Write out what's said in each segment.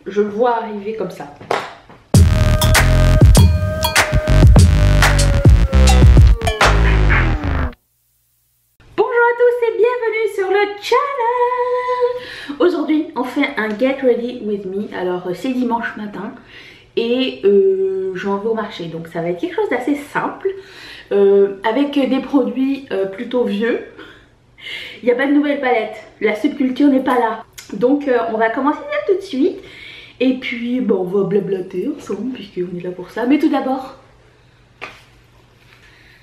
je le vois arriver comme ça. Bonjour à tous et bienvenue sur le channel. Aujourd'hui on fait un get ready with me. Alors c'est dimanche matin et j'en vais au marché, donc ça va être quelque chose d'assez simple avec des produits plutôt vieux. Il n'y a pas de nouvelles palettes, la subculture n'est pas là, donc on va commencer là tout de suite et puis bon, on va blablater ensemble puisqu'on est là pour ça. Mais tout d'abord,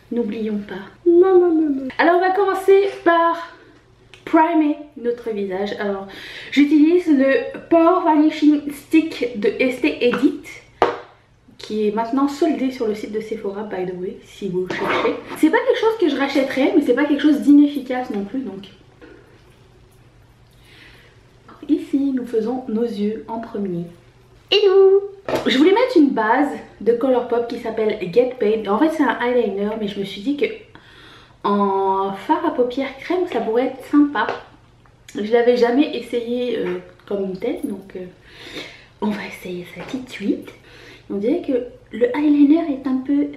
n'oublions pas. Alors on va commencer par primer notre visage. Alors j'utilise le Pore Vanishing Stick de Estée Edit, qui est maintenant soldé sur le site de Sephora, by the way, si vous le cherchez. C'est pas quelque chose que je rachèterais, mais c'est pas quelque chose d'inefficace non plus, donc. Ici, nous faisons nos yeux en premier. Hello! Je voulais mettre une base de Colourpop qui s'appelle Get Paid. En fait, c'est un eyeliner, mais je me suis dit que en fard à paupières crème, ça pourrait être sympa. Je l'avais jamais essayé comme tel, donc on va essayer ça tout de suite. On dirait que le eyeliner est un peu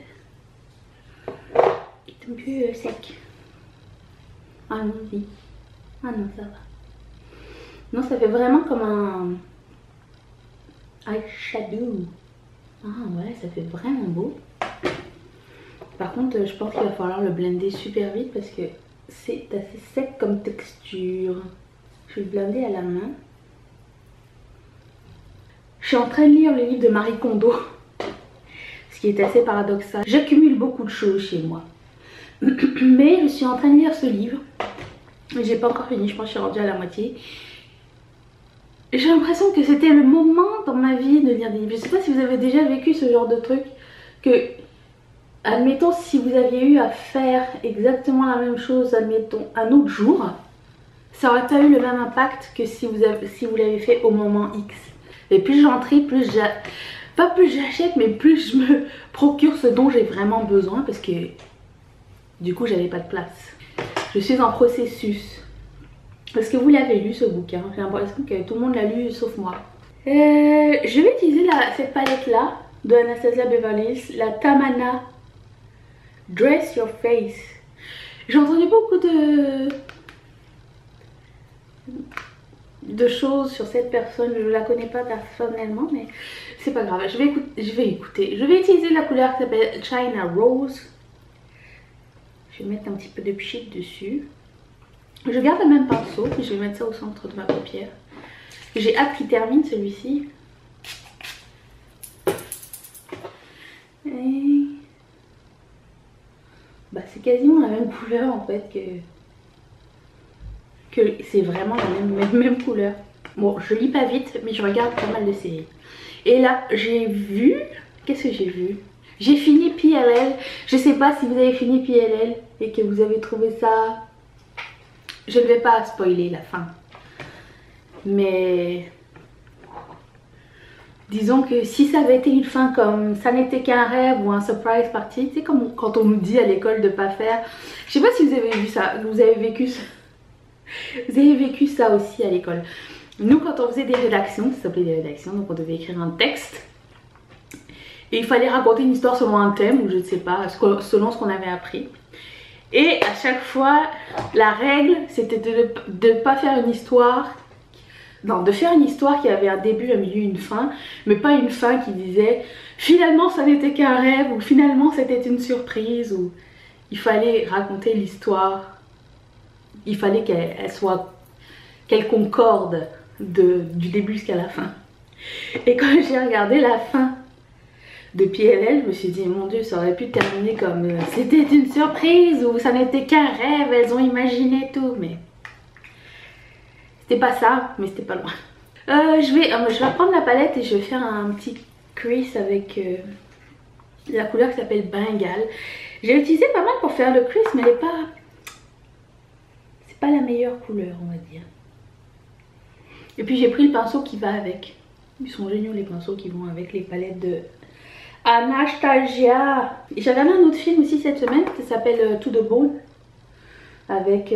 sec. Allons-y. Ah non, ça va. Non, ça fait vraiment comme un eyeshadow. Ah ouais, ça fait vraiment beau. Par contre, je pense qu'il va falloir le blender super vite parce que c'est assez sec comme texture. Je vais le blender à la main. Je suis en train de lire le livre de Marie Kondo, ce qui est assez paradoxal. J'accumule beaucoup de choses chez moi. Mais je suis en train de lire ce livre. J'ai pas encore fini, je pense que je suis rendue à la moitié. J'ai l'impression que c'était le moment dans ma vie de lire des livres. Je sais pas si vous avez déjà vécu ce genre de truc. Que, admettons, si vous aviez eu à faire exactement la même chose, admettons, un autre jour, ça aurait pas eu le même impact que si vous l'avez fait au moment X. Et plus j'en trie, plus j'achète, mais plus je me procure ce dont j'ai vraiment besoin parce que du coup j'avais pas de place. Je suis en processus. Est-ce que vous l'avez lu ce bouquin? J'ai l'impression que tout le monde l'a lu sauf moi. Je vais utiliser cette palette là de Anastasia Beverly Hills, la Tamana Dress Your Face. J'ai entendu beaucoup de choses sur cette personne, je la connais pas personnellement, mais c'est pas grave, je vais écouter. Je vais utiliser la couleur qui s'appelle China Rose. Je vais mettre un petit peu de pchit dessus. Je garde le même pinceau, puis je vais mettre ça au centre de ma paupière. J'ai hâte qu'il termine celui-ci. Et... bah, c'est quasiment la même couleur en fait que c'est vraiment la même couleur. Bon, je lis pas vite, mais je regarde pas mal de séries. Et là, j'ai vu... qu'est-ce que j'ai vu? J'ai fini PLL. Je sais pas si vous avez fini PLL et que vous avez trouvé ça... Je ne vais pas spoiler la fin. Mais... disons que si ça avait été une fin comme ça n'était qu'un rêve ou un surprise party, tu sais, comme quand on nous dit à l'école de pas faire. Je sais pas si vous avez vu ça, vous avez vécu ça. Vous avez vécu ça aussi à l'école. Nous, quand on faisait des rédactions, ça s'appelait des rédactions, donc on devait écrire un texte. Et il fallait raconter une histoire selon un thème, ou je ne sais pas, selon ce qu'on avait appris. Et à chaque fois, la règle, c'était de ne pas faire une histoire... non, de faire une histoire qui avait un début, un milieu, une fin, mais pas une fin qui disait finalement ça n'était qu'un rêve ou finalement c'était une surprise. Ou il fallait raconter l'histoire, il fallait qu'elle concorde du début jusqu'à la fin. Et quand j'ai regardé la fin de PLL, je me suis dit mon dieu, ça aurait pu terminer comme c'était une surprise ou ça n'était qu'un rêve, elles ont imaginé tout, mais... c'était pas ça, mais c'était pas loin. Je vais prendre la palette et je vais faire un petit crease avec la couleur qui s'appelle Bengal. J'ai utilisé pas mal pour faire le crease, mais elle est pas... c'est pas la meilleure couleur, on va dire. Et puis j'ai pris le pinceau qui va avec. Ils sont géniaux les pinceaux qui vont avec les palettes de Anastasia. J'ai regardé un autre film aussi cette semaine qui s'appelle To the Bone. Avec... si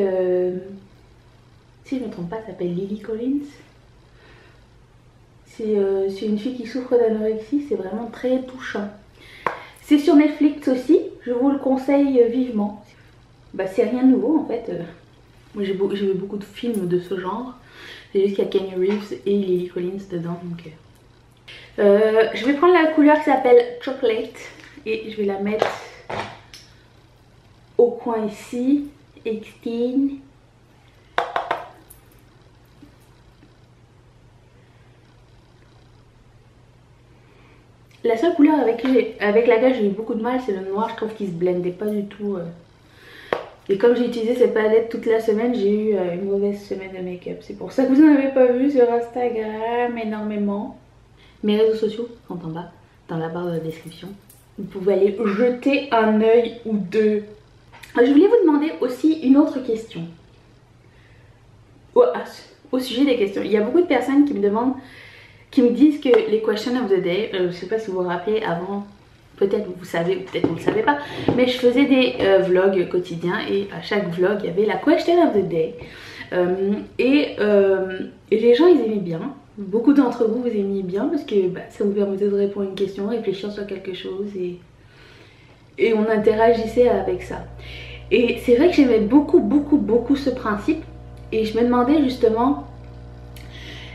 je ne me trompe pas, ça s'appelle Lily Collins. C'est une fille qui souffre d'anorexie, c'est vraiment très touchant. C'est sur Netflix aussi, je vous le conseille vivement. Bah c'est rien de nouveau en fait. Moi j'ai vu beaucoup de films de ce genre. C'est juste qu'il y a Keanu Reeves et Lily Collins dedans. Donc, je vais prendre la couleur qui s'appelle Chocolate et je vais la mettre au coin ici. Extine. La seule couleur avec laquelle j'ai eu beaucoup de mal, c'est le noir. Je trouve qu'il se blendait pas du tout. Et comme j'ai utilisé cette palette toute la semaine, j'ai eu une mauvaise semaine de make-up. C'est pour ça que vous n'en avez pas vu sur Instagram énormément. Mes réseaux sociaux sont en bas, dans la barre de la description. Vous pouvez aller jeter un œil ou deux. Je voulais vous demander aussi une autre question. Au sujet des questions. Il y a beaucoup de personnes qui me demandent, qui me disent que les questions of the day, je ne sais pas si vous vous rappelez avant, peut-être vous savez ou peut-être vous ne le savez pas, mais je faisais des vlogs quotidiens et à chaque vlog il y avait la question of the day. Et les gens ils aimaient bien, beaucoup d'entre vous aimiez bien parce que bah, ça vous permettait de répondre à une question, réfléchir sur quelque chose et on interagissait avec ça. Et c'est vrai que j'aimais beaucoup ce principe et je me demandais justement,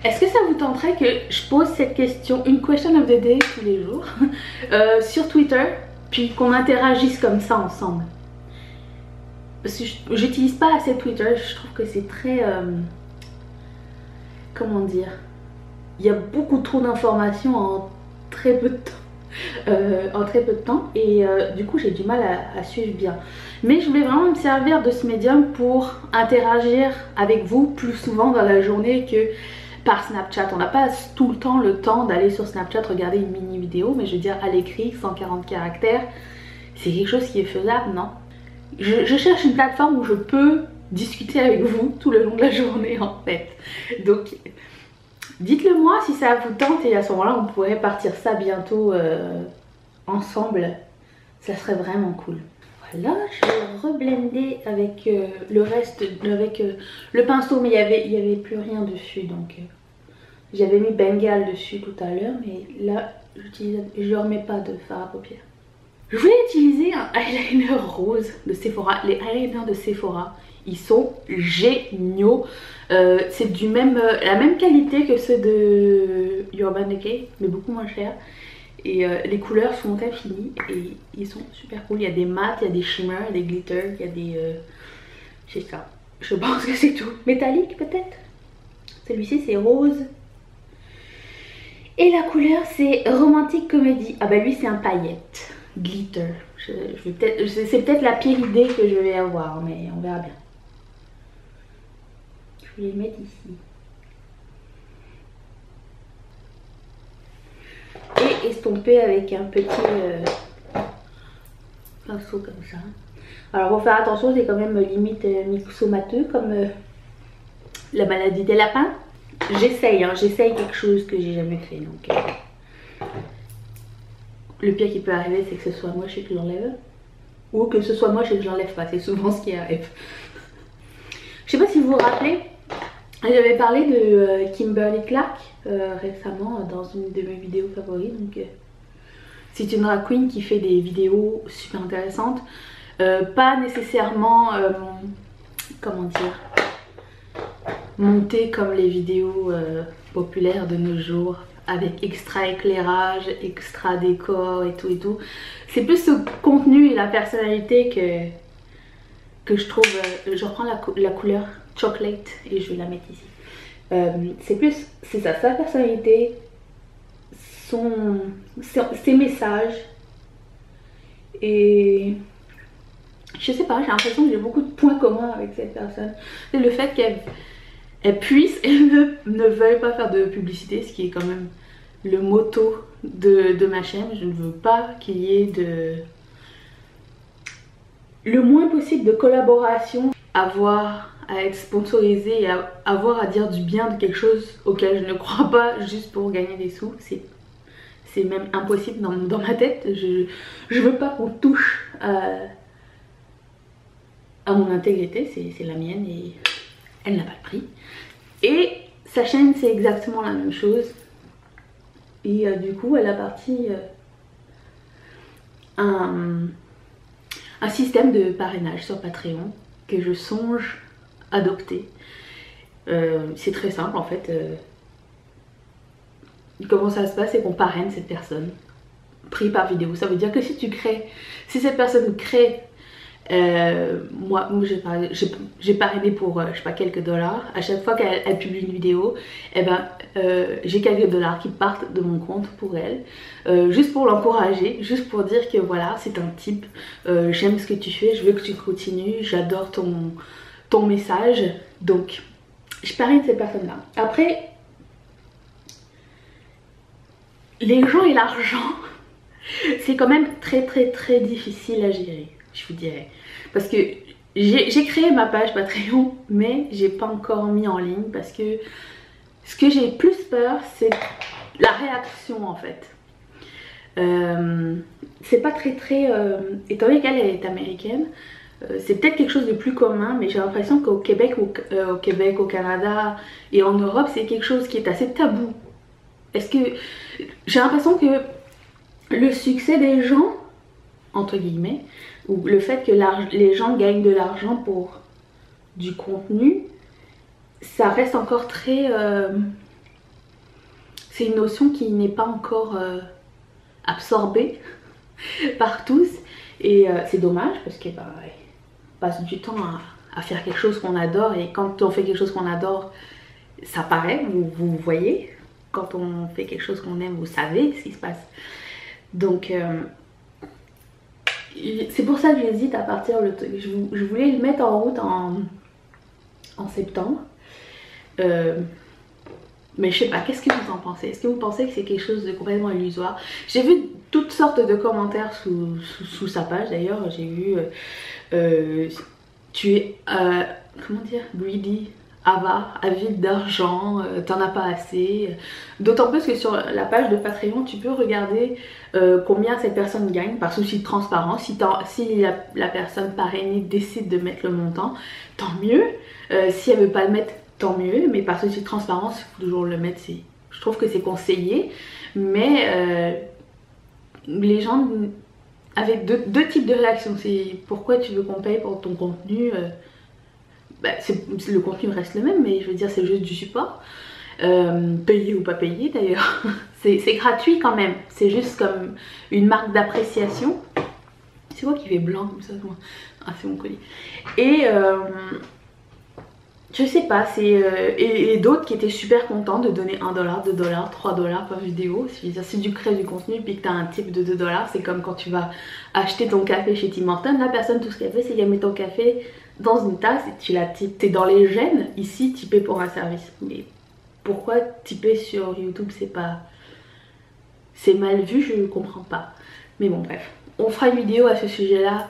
est-ce que ça vous tenterait que je pose cette question, une question of the day tous les jours sur Twitter, puis qu'on interagisse comme ça ensemble? Parce que j'utilise pas assez Twitter, je trouve que c'est très... comment dire? Il y a beaucoup trop d'informations en très peu de temps. Et du coup j'ai du mal à suivre bien. Mais je voulais vraiment me servir de ce médium pour interagir avec vous plus souvent dans la journée que par Snapchat. On n'a pas tout le temps d'aller sur Snapchat regarder une mini vidéo, mais je veux dire à l'écrit 140 caractères, c'est quelque chose qui est faisable, non? Je cherche une plateforme où je peux discuter avec vous tout le long de la journée en fait. Donc dites-le moi si ça vous tente et à ce moment-là on pourrait partir ça bientôt ensemble. Ça serait vraiment cool. Voilà, je vais reblender avec le reste, avec le pinceau, mais il y avait plus rien dessus, donc j'avais mis Bengal dessus tout à l'heure, mais là je ne remets pas de fard à paupières. Je voulais utiliser un eyeliner rose de Sephora. Les eyeliners de Sephora, ils sont géniaux. C'est la même qualité que ceux de Urban Decay, mais beaucoup moins cher. Et les couleurs sont infinies et ils sont super cool. Il y a des mats, il y a des shimmers, des glitters, il y a des... c'est ça. Je pense que c'est tout. Métallique peut-être. Celui-ci c'est rose. Et la couleur c'est Romantic Comedy. Ah bah lui c'est un paillette. Glitter. C'est peut-être la pire idée que je vais avoir, mais on verra bien. Je vais les mettre ici. Et estomper avec un petit pinceau comme ça. Alors pour faire attention, c'est quand même limite myxomateux comme la maladie des lapins. J'essaye, hein, j'essaye quelque chose que j'ai jamais fait. Donc le pire qui peut arriver, c'est que ce soit moche et que je l'enlève. Ou que ce soit moche et que je l'enlève pas, c'est souvent ce qui arrive. Je sais pas si vous vous rappelez, j'avais parlé de Kimberly Clark récemment dans une de mes vidéos favorites. Donc c'est une drag queen qui fait des vidéos super intéressantes. Pas nécessairement, comment dire, montées comme les vidéos populaires de nos jours, avec extra éclairage, extra décor et tout et tout. C'est plus ce contenu et la personnalité que je trouve... je reprends la couleur Chocolate et je vais la mettre ici. C'est plus, c'est ça, sa personnalité, ses messages. Et je sais pas, j'ai l'impression que j'ai beaucoup de points communs avec cette personne. C'est le fait qu'elle puisse et ne veuille pas faire de publicité, ce qui est quand même le motto de ma chaîne. Je ne veux pas qu'il y ait le moins possible de collaboration, avoir à être sponsorisé et avoir à dire du bien de quelque chose auquel je ne crois pas juste pour gagner des sous. C'est même impossible dans ma tête. Je veux pas qu'on touche à mon intégrité, c'est la mienne et elle n'a pas de prix. Et sa chaîne c'est exactement la même chose. Et du coup elle a parti un système de parrainage sur Patreon que je songe adopter. C'est très simple en fait. Comment ça se passe, c'est qu'on parraine cette personne pris par vidéo. Ça veut dire que si cette personne crée, moi j'ai parrainé pour je sais pas quelques dollars. À chaque fois qu'elle publie une vidéo, eh ben, j'ai quelques dollars qui partent de mon compte pour elle, juste pour l'encourager, juste pour dire que voilà, c'est un type, j'aime ce que tu fais, je veux que tu continues, j'adore ton message. Donc je parraine cette personne là. Après, les gens et l'argent, c'est quand même très difficile à gérer, je vous dirais. Parce que j'ai créé ma page Patreon, mais j'ai pas encore mis en ligne parce que ce que j'ai plus peur, c'est la réaction en fait. C'est pas très étant donné qu'elle est américaine, c'est peut-être quelque chose de plus commun, mais j'ai l'impression qu'au Québec, au Canada et en Europe, c'est quelque chose qui est assez tabou. Est-ce que j'ai l'impression que le succès des gens, entre guillemets, ou le fait que les gens gagnent de l'argent pour du contenu, ça reste encore très... c'est une notion qui n'est pas encore absorbée par tous. Et c'est dommage parce que bah, on passe du temps à faire quelque chose qu'on adore. Et quand on fait quelque chose qu'on adore, ça paraît, vous voyez. Quand on fait quelque chose qu'on aime, vous savez ce qui se passe. Donc c'est pour ça que j'hésite à partir le truc. Je voulais le mettre en route en septembre. Mais je sais pas, qu'est-ce que vous en pensez? Est-ce que vous pensez que c'est quelque chose de complètement illusoire? J'ai vu toutes sortes de commentaires sous sa page. D'ailleurs, j'ai vu tu es comment dire, greedy, avare, avide d'argent, t'en as pas assez. D'autant plus que sur la page de Patreon, tu peux regarder combien cette personne gagne par souci de transparence. Si la personne parrainée décide de mettre le montant, tant mieux. Si elle veut pas le mettre, tant mieux. Mais par souci de transparence, il faut toujours le mettre. Je trouve que c'est conseillé. Mais les gens avaient deux types de réactions. C'est pourquoi tu veux qu'on paye pour ton contenu. Bah, le contenu reste le même, mais je veux dire c'est juste du support, payé ou pas payé d'ailleurs. C'est gratuit quand même, c'est juste comme une marque d'appréciation. C'est quoi qui fait blanc comme ça? Ah, c'est mon colis. Et je sais pas, et d'autres qui étaient super contents de donner 1$, 2$, 3$ par vidéo. Si tu crées du contenu puis que tu as un type de 2$, c'est comme quand tu vas acheter ton café chez Tim Hortons. La personne, tout ce qu'elle fait, c'est qu'elle met ton café dans une tasse et tu la types. T'es dans les gènes, ici, typer pour un service. Mais pourquoi typer sur YouTube, c'est mal vu, je ne comprends pas. Mais bon, bref, on fera une vidéo à ce sujet-là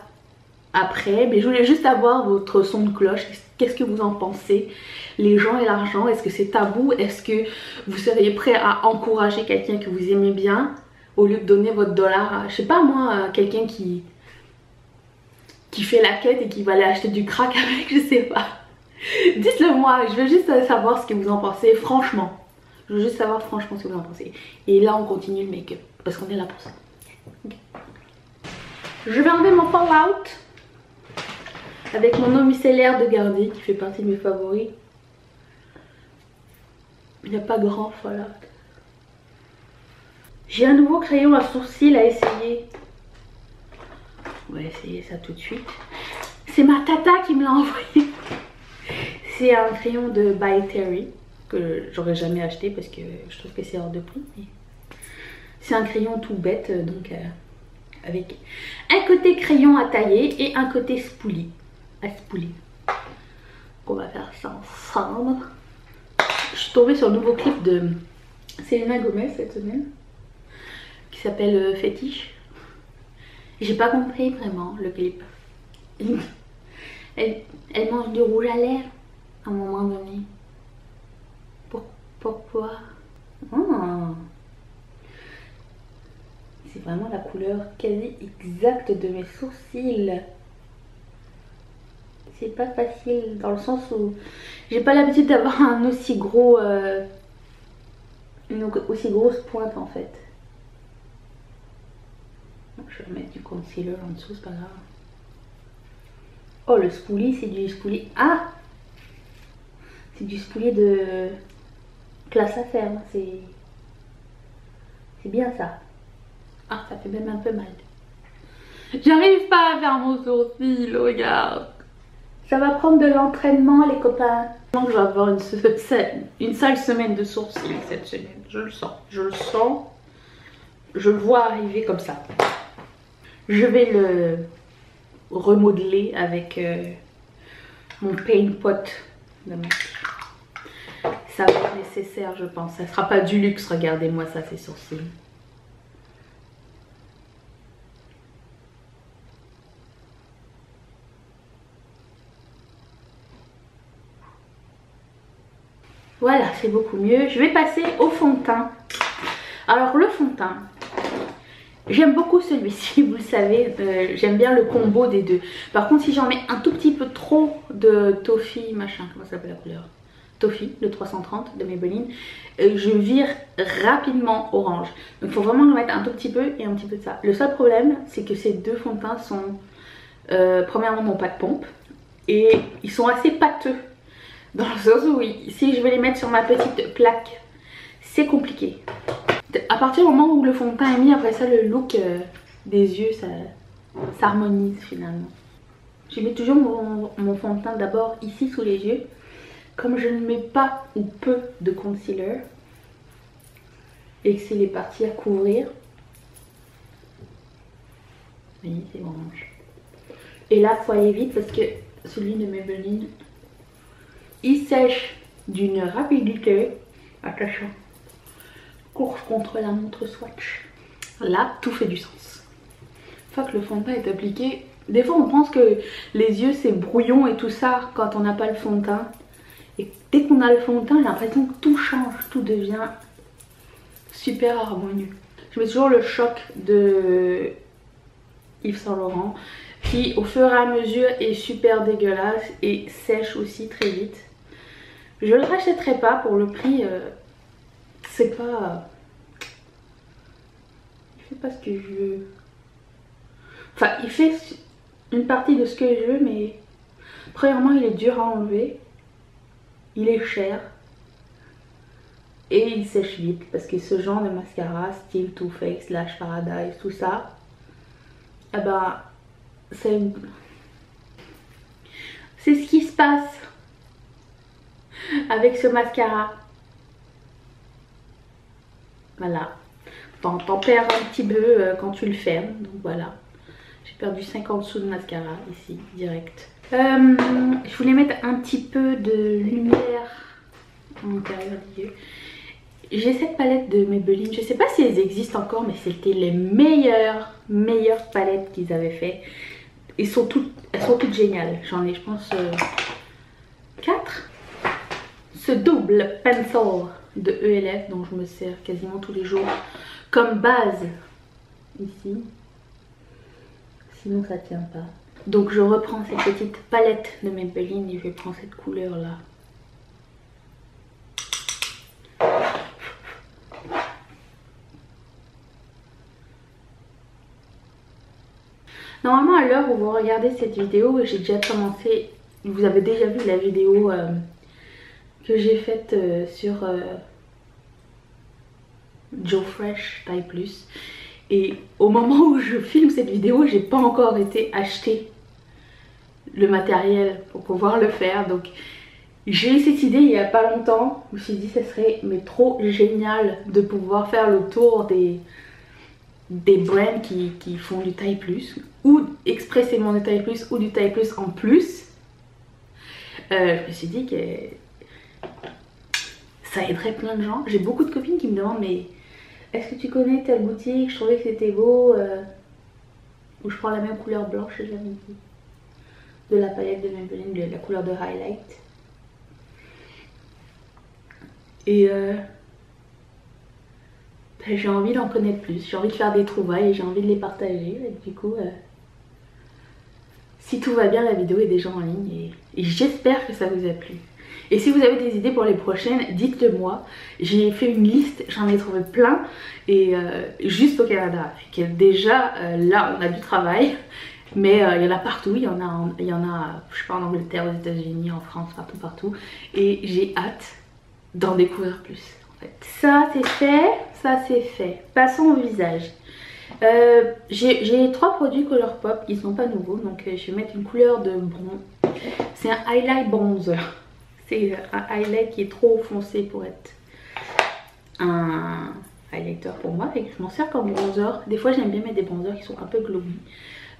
après. Mais je voulais juste avoir votre son de cloche. Qu'est-ce que vous en pensez? Les gens et l'argent, est-ce que c'est tabou? Est-ce que vous seriez prêt à encourager quelqu'un que vous aimez bien au lieu de donner votre dollar à, je sais pas moi, à quelqu'un qui fait la quête et qui va aller acheter du crack avec, je sais pas. Dites-le moi, je veux juste savoir ce que vous en pensez, franchement. Je veux juste savoir franchement ce que vous en pensez. Et là on continue le make-up, parce qu'on est là pour ça. Okay. Je vais enlever mon Fallout avec mon eau micellaire de Garnier qui fait partie de mes favoris. Il n'y a pas grand Fallout. J'ai un nouveau crayon à sourcils à essayer. On va essayer ça tout de suite. C'est ma tata qui me l'a envoyé. C'est un crayon de By Terry que j'aurais jamais acheté parce que je trouve que c'est hors de prix. C'est un crayon tout bête, donc avec un côté crayon à tailler et un côté spoolie. À spoolie. On va faire ça ensemble. Je suis tombée sur le nouveau clip de Selena Gomez cette semaine qui s'appelle Fétiche. J'ai pas compris vraiment le clip. Elle mange du rouge à lèvres à un moment donné. Pourquoi? Oh. C'est vraiment la couleur quasi exacte de mes sourcils. C'est pas facile dans le sens où j'ai pas l'habitude d'avoir un aussi gros une aussi grosse pointe en fait. Je vais remettre du concealer en dessous, c'est pas grave. Oh, le spoolie, c'est du spoolie. Ah! C'est du spoolie de classe à faire. C'est bien ça. Ah, ça fait même un peu mal. J'arrive pas à faire mon sourcil, regarde. Ça va prendre de l'entraînement, les copains. Je vais avoir une sale semaine de sourcils cette semaine. Je le sens. Je le sens. Je le vois arriver comme ça. Je vais le remodeler avec mon paint pot de MAC. Ça va être nécessaire, je pense. Ça sera pas du luxe, regardez-moi ça, ces sourcils. Voilà, c'est beaucoup mieux. Je vais passer au fond de teint. Alors le fond de teint, j'aime beaucoup celui-ci, vous le savez, j'aime bien le combo des deux. Par contre, si j'en mets un tout petit peu trop de Toffee, machin, comment ça s'appelle la couleur? Toffee, le 330 de Maybelline, je vire rapidement orange. Donc il faut vraiment en mettre un tout petit peu et un petit peu de ça. Le seul problème, c'est que ces deux fonds de teint sont, premièrement, n'ont pas de pompe et ils sont assez pâteux. Dans le sens où si je vais les mettre sur ma petite plaque, c'est compliqué. À partir du moment où le fond de teint est mis, après ça le look des yeux, ça s'harmonise finalement. Je mets toujours mon fond de teint d'abord ici sous les yeux. Comme je ne mets pas ou peu de concealer et que c'est les parties à couvrir, vous voyez, c'est orange. Et là, il faut aller vite parce que celui de Maybelline, il sèche d'une rapidité. Attention. Course contre la montre Swatch. Là, tout fait du sens. Une fois que le fond de teint est appliqué, des fois on pense que les yeux c'est brouillon et tout ça quand on n'a pas le fond de teint. Et dès qu'on a le fond de teint, j'ai l'impression que tout change, tout devient super harmonieux. Je mets toujours le choc de Yves Saint Laurent qui au fur et à mesure est super dégueulasse et sèche aussi très vite. Je le rachèterai pas pour le prix, c'est pas... Il fait pas ce que je veux. Enfin, il fait une partie de ce que je veux, mais premièrement, il est dur à enlever. Il est cher. Et il sèche vite. Parce que ce genre de mascara, style Too Faced, Lash Paradise, tout ça, eh ben, c'est ce qui se passe avec ce mascara. Voilà. T'en perds un petit peu quand tu le fermes. Donc voilà. J'ai perdu 50 sous de mascara ici, direct. Je voulais mettre un petit peu de lumière à l'intérieur des yeux. J'ai cette palette de Maybelline. Je sais pas si elles existent encore, mais c'était les meilleures palettes qu'ils avaient fait. Elles sont toutes géniales. J'en ai, je pense, 4. Ce double pencil de ELF dont je me sers quasiment tous les jours comme base ici. Sinon ça tient pas. Donc je reprends cette petite palette de Maybelline et je prends cette couleur là. Normalement à l'heure où vous regardez cette vidéo, j'ai déjà commencé, vous avez déjà vu la vidéo que j'ai faite sur Joe Fresh Taille Plus. Et au moment où je filme cette vidéo, j'ai pas encore été acheter le matériel pour pouvoir le faire. Donc j'ai eu cette idée il y a pas longtemps. Je me suis dit ça serait mais trop génial de pouvoir faire le tour des brands qui font du taille plus ou expressément du taille plus ou du taille plus en plus. Je me suis dit que ça aiderait plein de gens. J'ai beaucoup de copines qui me demandent mais est-ce que tu connais telle boutique? Je trouvais que c'était beau. Où je prends la même couleur blanche, j'ai jamais dit. De la palette de Maybelline, de la couleur de highlight. Et j'ai envie d'en connaître plus. J'ai envie de faire des trouvailles et j'ai envie de les partager. Et du coup, si tout va bien, la vidéo est déjà en ligne. Et j'espère que ça vous a plu. Et si vous avez des idées pour les prochaines, dites-le moi. J'ai fait une liste, j'en ai trouvé plein. Et juste au Canada. Déjà, là, on a du travail. Mais il y en a partout, il y en a, je sais pas, en Angleterre, aux États-Unis, en France, partout. Et j'ai hâte d'en découvrir plus. En fait. Ça c'est fait, ça c'est fait. Passons au visage. J'ai 3 produits Colourpop qui sont pas nouveaux, donc je vais mettre une couleur de bronze. C'est un highlight bronzer. C'est un highlight qui est trop foncé pour être un highlighter pour moi, et je m'en sers comme bronzer. Des fois j'aime bien mettre des bronzers qui sont un peu glowy.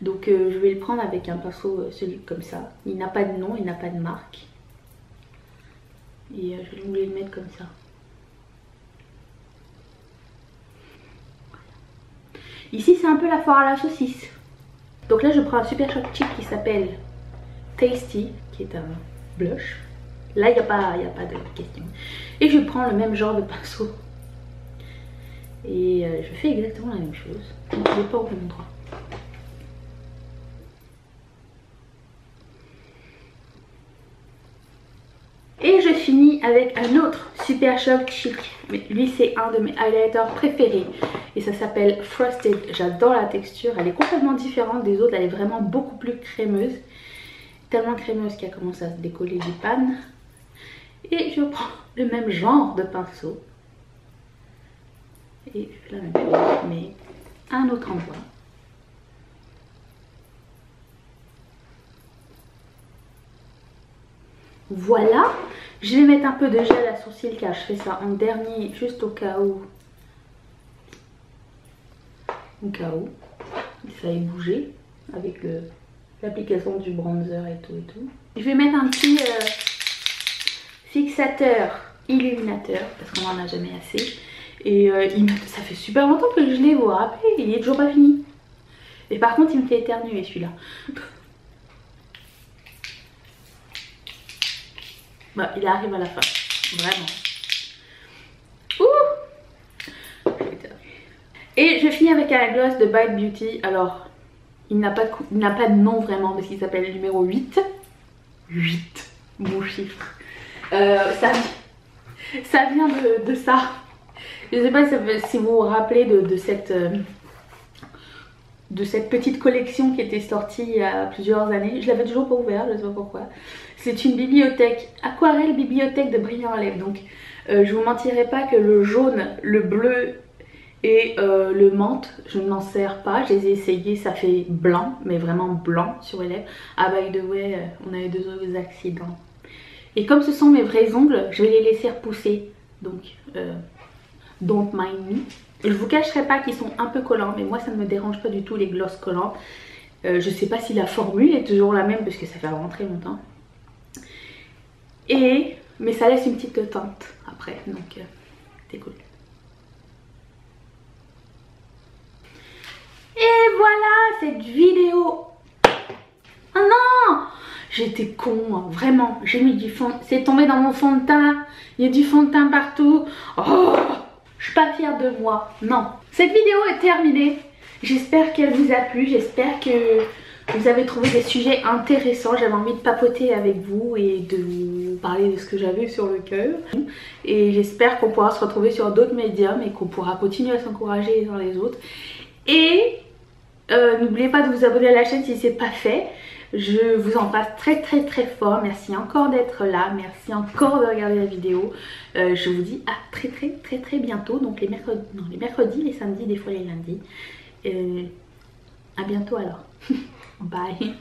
Donc je vais le prendre avec un pinceau celui comme ça. Il n'a pas de nom, il n'a pas de marque. Et je voulais le mettre comme ça. Ici c'est un peu la foire à la saucisse. Donc là je prends un Super Shop Chic qui s'appelle Tasty, qui est un blush. Là il n'y a pas de question. Et je prends le même genre de pinceau. Et je fais exactement la même chose. Donc je ne vais pas au même endroit. Et je finis avec un autre Super Shop Chic. Mais lui c'est un de mes highlighters préférés. Et ça s'appelle Frosted. J'adore la texture. Elle est complètement différente des autres. Elle est vraiment beaucoup plus crémeuse. Tellement crémeuse qu'elle commence à se décoller du pan. Et je prends le même genre de pinceau. Et je fais la même chose, mais à un autre endroit. Voilà, je vais mettre un peu de gel à sourcils car je fais ça en dernier juste au cas où. Ça ait bougé avec l'application du bronzer et tout. Je vais mettre un petit fixateur illuminateur parce qu'on n'en a jamais assez. Et ça fait super longtemps que je l'ai, vous vous rappelez, il est toujours pas fini. Et par contre il me fait éternuer celui-là. Bah, il arrive à la fin, vraiment. Ouh. Et je finis avec un gloss de Bite Beauty. Alors, il n'a pas de nom vraiment parce qu'il s'appelle le numéro 8. 8, mon chiffre. Ça vient de ça. Je ne sais pas si vous vous rappelez de cette petite collection qui était sortie il y a plusieurs années. Je l'avais toujours pas ouvert, je ne sais pas pourquoi. C'est une bibliothèque, aquarelle bibliothèque de brillant à lèvres. Donc je vous mentirai pas que le jaune, le bleu et le menthe, je ne m'en sers pas. Je les ai essayés, ça fait blanc, mais vraiment blanc sur les lèvres. Ah by the way, on a eu 2 accidents. Et comme ce sont mes vrais ongles, je vais les laisser repousser. Donc don't mind me. Je vous cacherai pas qu'ils sont un peu collants, mais moi ça ne me dérange pas du tout les gloss collants. Je sais pas si la formule est toujours la même parce que ça fait vraiment très longtemps. Mais ça laisse une petite teinte après, donc c'est cool. Et voilà cette vidéo. Oh non, j'étais con, hein, vraiment. J'ai mis du fond, c'est tombé dans mon fond de teint. Il y a du fond de teint partout. Oh, je suis pas fière de moi, non. Cette vidéo est terminée. J'espère qu'elle vous a plu. J'espère que vous avez trouvé des sujets intéressants. J'avais envie de papoter avec vous et de vous parler de ce que j'avais sur le cœur. Et j'espère qu'on pourra se retrouver sur d'autres médiums et qu'on pourra continuer à s'encourager les uns les autres. Et n'oubliez pas de vous abonner à la chaîne si ce n'est pas fait. Je vous embrasse très fort. Merci encore d'être là. Merci encore de regarder la vidéo. Je vous dis à très bientôt. Donc les mercredis, les samedis, des fois les lundis. À bientôt alors. Bye.